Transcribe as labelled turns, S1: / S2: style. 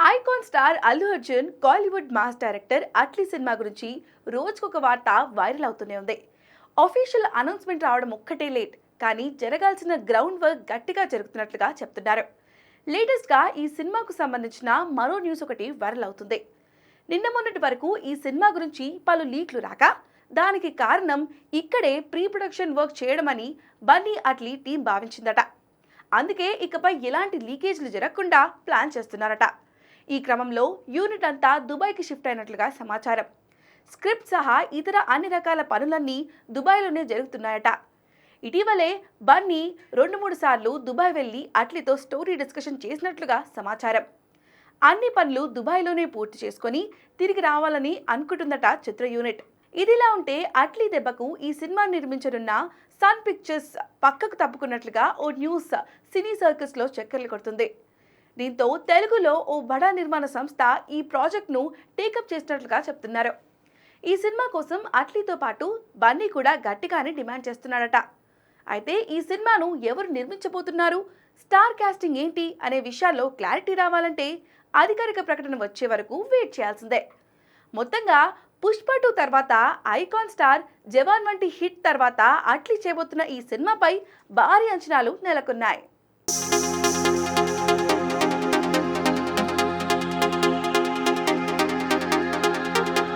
S1: Icon star Allu Arjun Kollywood mass director Atlee cinema గురించి రోజుకొక వార్త వైరల్ అవుతూనే ఉంది. అఫీషియల్ అనౌన్స్మెంట్ రావడం ఒక్కటే లేట్, కానీ జరగాల్సిన గ్రౌండ్ వర్క్ గట్టిగా జరుగుతున్నట్లుగా చెప్తున్నారు. లేటెస్ట్గా ఈ సినిమాకు సంబంధించిన మరో న్యూస్ ఒకటి వైరల్ అవుతుంది. నిన్న మొన్నటి వరకు ఈ సినిమా గురించి పలు లీక్లు రాక, దానికి కారణం ఇక్కడే ప్రీ ప్రొడక్షన్ వర్క్ చేయడమని బన్నీ అట్లీ టీం భావించిందట. అందుకే ఇకపై ఎలాంటి లీకేజ్లు జరగకుండా ప్లాన్ చేస్తున్నారట. ఈ క్రమంలో యూనిట్ అంతా దుబాయ్కి షిఫ్ట్ అయినట్లుగా సమాచారం. స్క్రిప్ట్ సహా ఇతర అన్ని రకాల పనులన్నీ దుబాయ్లోనే జరుగుతున్నాయట. ఇటీవలే బన్నీ 2-3 సార్లు దుబాయ్ వెళ్లి అట్లీతో స్టోరీ డిస్కషన్ చేసినట్లుగా సమాచారం. అన్ని పనులు దుబాయ్లోనే పూర్తి చేసుకొని తిరిగి రావాలని అనుకుంటుందట చిత్ర యూనిట్. ఇదిలా ఉంటే అట్లీ దెబ్బకు ఈ సినిమా నిర్మించనున్న సన్ పిక్చర్స్ పక్కకు తప్పుకున్నట్లుగా ఓ న్యూస్ సినీ సర్కిల్స్లో చక్కర్లు కొడుతుంది. దీంతో తెలుగులో ఓ బడా నిర్మాణ సంస్థ ఈ ప్రాజెక్ట్ను టేకప్ చేసినట్లుగా చెప్తున్నారు. ఈ సినిమా కోసం అట్లీతో పాటు బన్నీ కూడా గట్టిగానే డిమాండ్ చేస్తున్నాడట. అయితే ఈ సినిమాను ఎవరు నిర్మించబోతున్నారు, స్టార్ కాస్టింగ్ ఏంటి అనే విషయాల్లో క్లారిటీ రావాలంటే అధికారిక ప్రకటన వచ్చే వరకు వెయిట్ చేయాల్సిందే. మొత్తంగా పుష్ప 2 తర్వాత ఐకాన్ స్టార్ జవాన్ వంటి హిట్ తర్వాత అట్లీ చేయబోతున్న ఈ సినిమాపై భారీ అంచనాలు నెలకొన్నాయి.